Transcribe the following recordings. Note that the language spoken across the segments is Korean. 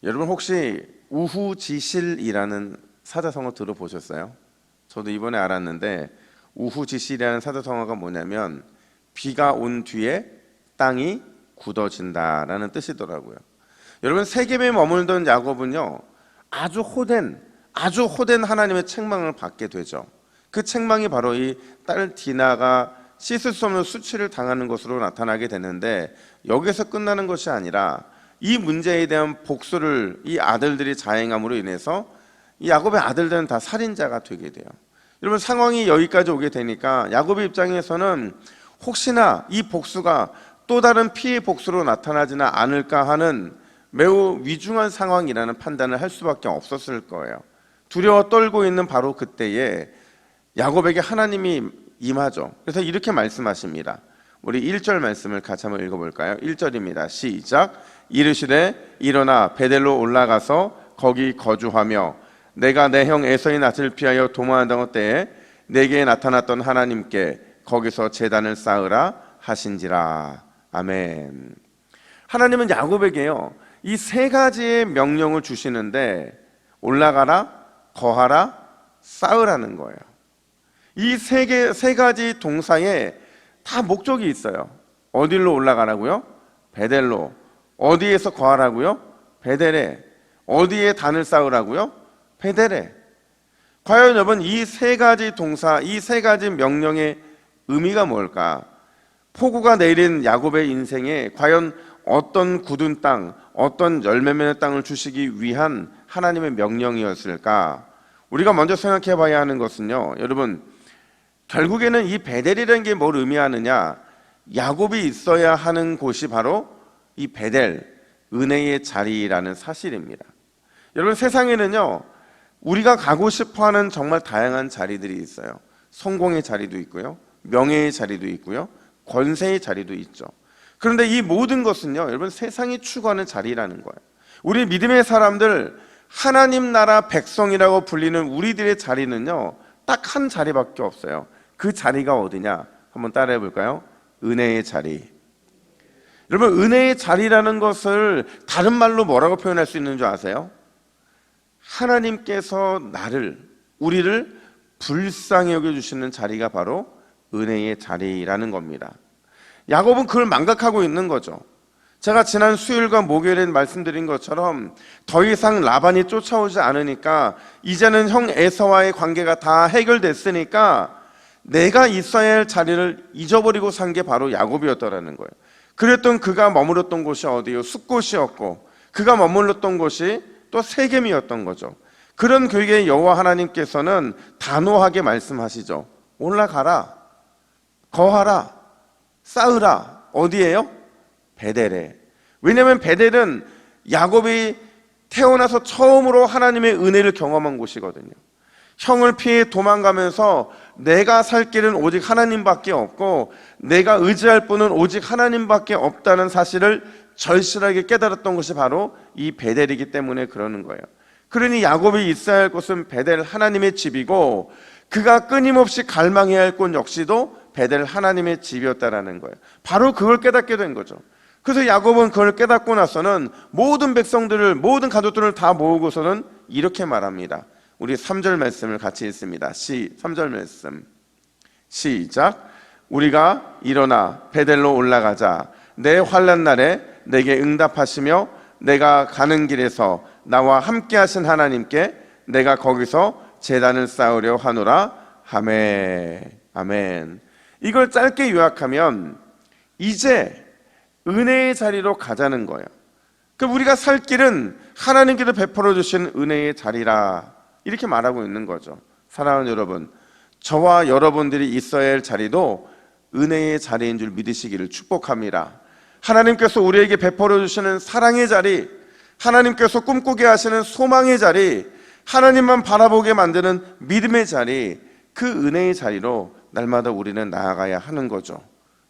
여러분 혹시 우후지실이라는 사자성어 들어보셨어요? 저도 이번에 알았는데 우후지실이라는 사자성어가 뭐냐면 비가 온 뒤에 땅이 굳어진다라는 뜻이더라고요. 여러분 세겜에 머물던 야곱은요 아주 호된 하나님의 책망을 받게 되죠. 그 책망이 바로 이 딸 디나가 씻을 수 없는 수치를 당하는 것으로 나타나게 되는데, 여기서 끝나는 것이 아니라 이 문제에 대한 복수를 이 아들들이 자행함으로 인해서 이 야곱의 아들들은 다 살인자가 되게 돼요. 여러분 상황이 여기까지 오게 되니까 야곱의 입장에서는 혹시나 이 복수가 또 다른 피해 복수로 나타나지는 않을까 하는 매우 위중한 상황이라는 판단을 할 수밖에 없었을 거예요. 두려워 떨고 있는 바로 그때에 야곱에게 하나님이 임하죠. 그래서 이렇게 말씀하십니다. 우리 1절 말씀을 같이 한번 읽어볼까요? 1절입니다. 시작. 이르시되 일어나 베델로 올라가서 거기 거주하며 내가 내 형 에서의 낯을 피하여 도망하던 때에 내게 나타났던 하나님께 거기서 제단을 쌓으라 하신지라. 아멘. 하나님은 야곱에게요 이 세 가지의 명령을 주시는데 올라가라, 거하라, 쌓으라는 거예요. 이 세 가지 동사에 다 목적이 있어요. 어디로 올라가라고요? 베델로. 어디에서 거하라고요? 베델에. 어디에 단을 쌓으라고요? 베델에. 과연 여러분 이 세 가지 동사, 이 세 가지 명령의 의미가 뭘까? 폭우가 내린 야곱의 인생에 과연 어떤 굳은 땅, 어떤 열매 맺는 땅을 주시기 위한 하나님의 명령이었을까? 우리가 먼저 생각해 봐야 하는 것은요, 여러분 결국에는 이 베델이라는 게 뭘 의미하느냐? 야곱이 있어야 하는 곳이 바로 이 베델, 은혜의 자리라는 사실입니다. 여러분 세상에는요 우리가 가고 싶어하는 정말 다양한 자리들이 있어요. 성공의 자리도 있고요, 명예의 자리도 있고요, 권세의 자리도 있죠. 그런데 이 모든 것은요 여러분 세상이 추구하는 자리라는 거예요. 우리 믿음의 사람들, 하나님 나라 백성이라고 불리는 우리들의 자리는요 딱 한 자리밖에 없어요. 그 자리가 어디냐? 한번 따라해 볼까요? 은혜의 자리. 여러분 은혜의 자리라는 것을 다른 말로 뭐라고 표현할 수 있는 줄 아세요? 하나님께서 우리를 불쌍히 여겨주시는 자리가 바로 은혜의 자리라는 겁니다. 야곱은 그걸 망각하고 있는 거죠. 제가 지난 수요일과 목요일에 말씀드린 것처럼 더 이상 라반이 쫓아오지 않으니까 이제는 형 에서와의 관계가 다 해결됐으니까 내가 있어야 할 자리를 잊어버리고 산 게 바로 야곱이었더라는 거예요. 그랬던 그가 머물렀던 곳이 어디요? 숫곳이었고 그가 머물렀던 곳이 또 세겜이었던 거죠. 그런 그에게 여호와 하나님께서는 단호하게 말씀하시죠. 올라가라, 거하라, 쌓으라. 어디예요? 베델에. 왜냐하면 베델은 야곱이 태어나서 처음으로 하나님의 은혜를 경험한 곳이거든요. 형을 피해 도망가면서 내가 살 길은 오직 하나님밖에 없고 내가 의지할 분은 오직 하나님밖에 없다는 사실을 절실하게 깨달았던 것이 바로 이 베델이기 때문에 그러는 거예요. 그러니 야곱이 있어야 할 곳은 베델, 하나님의 집이고 그가 끊임없이 갈망해야 할 곳 역시도 베델, 하나님의 집이었다라는 거예요. 바로 그걸 깨닫게 된 거죠. 그래서 야곱은 그걸 깨닫고 나서는 모든 백성들을, 모든 가족들을 다 모으고서는 이렇게 말합니다. 우리 3절 말씀을 같이 읽습니다. 3절 말씀 시작. 우리가 일어나 베델로 올라가자. 내 환난 날에 내게 응답하시며 내가 가는 길에서 나와 함께 하신 하나님께 내가 거기서 제단을 쌓으려 하노라. 아멘. 아멘. 이걸 짧게 요약하면 이제 은혜의 자리로 가자는 거예요. 그럼 우리가 살 길은 하나님께서 베풀어 주신 은혜의 자리라, 이렇게 말하고 있는 거죠. 사랑하는 여러분, 저와 여러분들이 있어야 할 자리도 은혜의 자리인 줄 믿으시기를 축복합니다. 하나님께서 우리에게 베풀어 주시는 사랑의 자리, 하나님께서 꿈꾸게 하시는 소망의 자리, 하나님만 바라보게 만드는 믿음의 자리, 그 은혜의 자리로 날마다 우리는 나아가야 하는 거죠.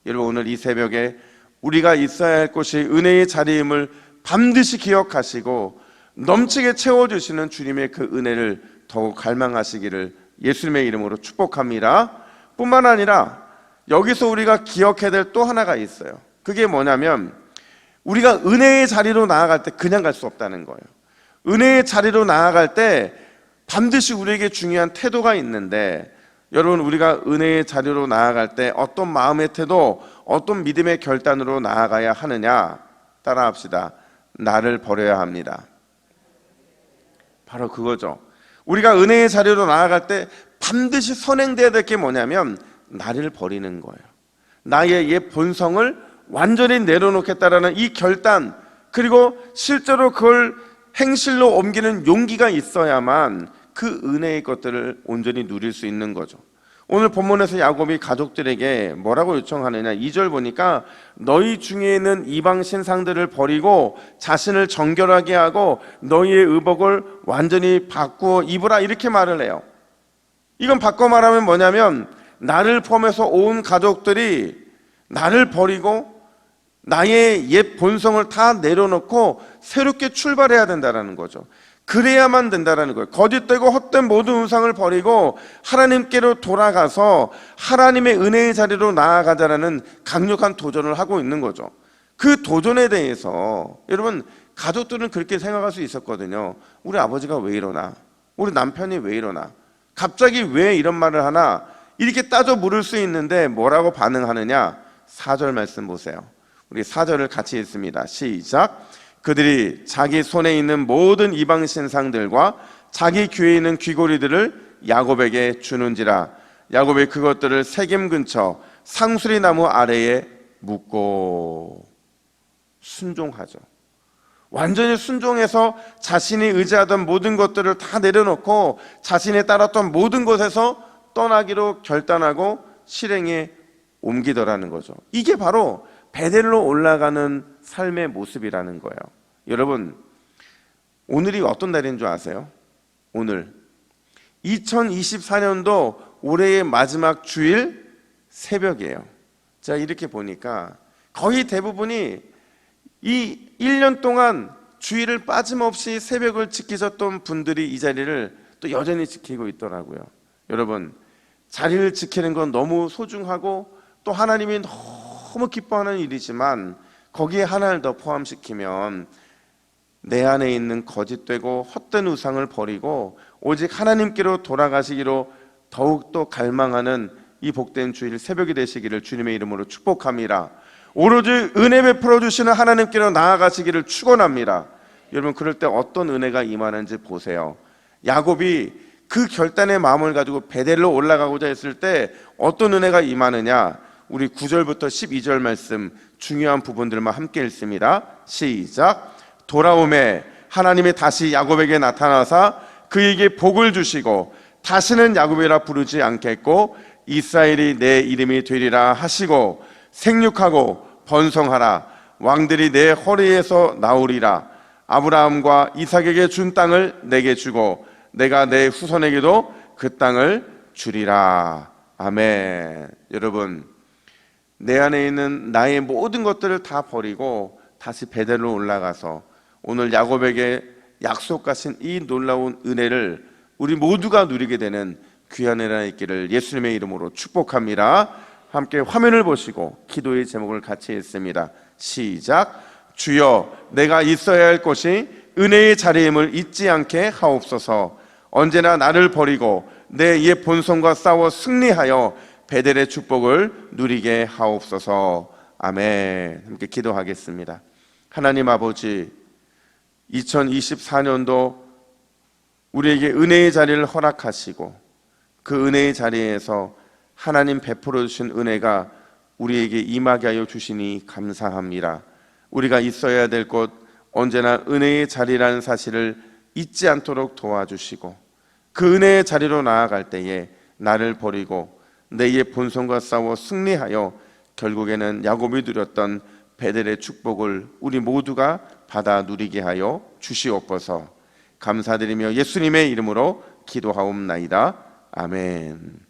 여러분 오늘 이 새벽에 우리가 있어야 할 곳이 은혜의 자리임을 반드시 기억하시고 넘치게 채워주시는 주님의 그 은혜를 더욱 갈망하시기를 예수님의 이름으로 축복합니다. 뿐만 아니라 여기서 우리가 기억해야 될 또 하나가 있어요. 그게 뭐냐면 우리가 은혜의 자리로 나아갈 때 그냥 갈 수 없다는 거예요. 은혜의 자리로 나아갈 때 반드시 우리에게 중요한 태도가 있는데, 여러분, 우리가 은혜의 자리로 나아갈 때 어떤 마음의 태도, 어떤 믿음의 결단으로 나아가야 하느냐? 따라합시다. 나를 버려야 합니다. 바로 그거죠. 우리가 은혜의 자리로 나아갈 때 반드시 선행돼야 될 게 뭐냐면 나를 버리는 거예요. 나의 옛 본성을 완전히 내려놓겠다라는 이 결단, 그리고 실제로 그걸 행실로 옮기는 용기가 있어야만 그 은혜의 것들을 온전히 누릴 수 있는 거죠. 오늘 본문에서 야곱이 가족들에게 뭐라고 요청하느냐, 2절 보니까 너희 중에 있는 이방 신상들을 버리고 자신을 정결하게 하고 너희의 의복을 완전히 바꾸어 입으라, 이렇게 말을 해요. 이건 바꿔 말하면 뭐냐면 나를 포함해서 온 가족들이 나를 버리고 나의 옛 본성을 다 내려놓고 새롭게 출발해야 된다는 거죠. 그래야만 된다는 거예요. 거짓되고 헛된 모든 우상을 버리고 하나님께로 돌아가서 하나님의 은혜의 자리로 나아가자라는 강력한 도전을 하고 있는 거죠. 그 도전에 대해서 여러분, 가족들은 그렇게 생각할 수 있었거든요. 우리 아버지가 왜 이러나? 우리 남편이 왜 이러나? 갑자기 왜 이런 말을 하나? 이렇게 따져 물을 수 있는데 뭐라고 반응하느냐? 4절 말씀 보세요. 우리 4절을 같이 읽습니다. 시작. 그들이 자기 손에 있는 모든 이방 신상들과 자기 귀에 있는 귀고리들을 야곱에게 주는지라. 야곱이 그것들을 세겜 근처 상수리 나무 아래에 묻고. 순종하죠. 완전히 순종해서 자신이 의지하던 모든 것들을 다 내려놓고 자신이 따랐던 모든 곳에서 떠나기로 결단하고 실행에 옮기더라는 거죠. 이게 바로 베델로 올라가는 삶의 모습이라는 거예요. 여러분, 오늘이 어떤 날인 줄 아세요? 오늘 2024년도 올해의 마지막 주일 새벽이에요. 자, 이렇게 보니까 거의 대부분이 이 1년 동안 주일을 빠짐없이 새벽을 지키셨던 분들이 이 자리를 또 여전히 지키고 있더라고요. 여러분, 자리를 지키는 건 너무 소중하고 또 하나님이 너무 기뻐하는 일이지만 거기에 하나를 더 포함시키면 내 안에 있는 거짓되고 헛된 우상을 버리고 오직 하나님께로 돌아가시기로 더욱더 갈망하는 이 복된 주일 새벽이 되시기를 주님의 이름으로 축복합니다. 오로지 은혜 베풀어 주시는 하나님께로 나아가시기를 축원합니다. 여러분, 그럴 때 어떤 은혜가 임하는지 보세요. 야곱이 그 결단의 마음을 가지고 베델로 올라가고자 했을 때 어떤 은혜가 임하느냐? 우리 9절부터 12절 말씀 중요한 부분들만 함께 읽습니다. 시작. 돌아오매 하나님이 다시 야곱에게 나타나사 그에게 복을 주시고 다시는 야곱이라 부르지 않겠고 이스라엘이 내 이름이 되리라 하시고 생육하고 번성하라. 왕들이 내 허리에서 나오리라. 아브라함과 이삭에게 준 땅을 내게 주고 내가 내 후손에게도 그 땅을 주리라. 아멘. 여러분, 내 안에 있는 나의 모든 것들을 다 버리고 다시 베델로 올라가서 오늘 야곱에게 약속하신 이 놀라운 은혜를 우리 모두가 누리게 되는 귀한 은혜가 있기를 예수님의 이름으로 축복합니다. 함께 화면을 보시고 기도의 제목을 같이 읽습니다. 시작. 주여, 내가 있어야 할 곳이 은혜의 자리임을 잊지 않게 하옵소서. 언제나 나를 버리고 내 옛 본성과 싸워 승리하여 베델의 축복을 누리게 하옵소서. 아멘. 함께 기도하겠습니다. 하나님 아버지, 2024년도 우리에게 은혜의 자리를 허락하시고 그 은혜의 자리에서 하나님 베풀어 주신 은혜가 우리에게 임하게 하여 주시니 감사합니다. 우리가 있어야 될 곳 언제나 은혜의 자리라는 사실을 잊지 않도록 도와주시고 그 은혜의 자리로 나아갈 때에 나를 버리고 내 옛 본성과 싸워 승리하여 결국에는 야곱이 누렸던 베델의 축복을 우리 모두가 받아 누리게 하여 주시옵소서. 감사드리며 예수님의 이름으로 기도하옵나이다. 아멘.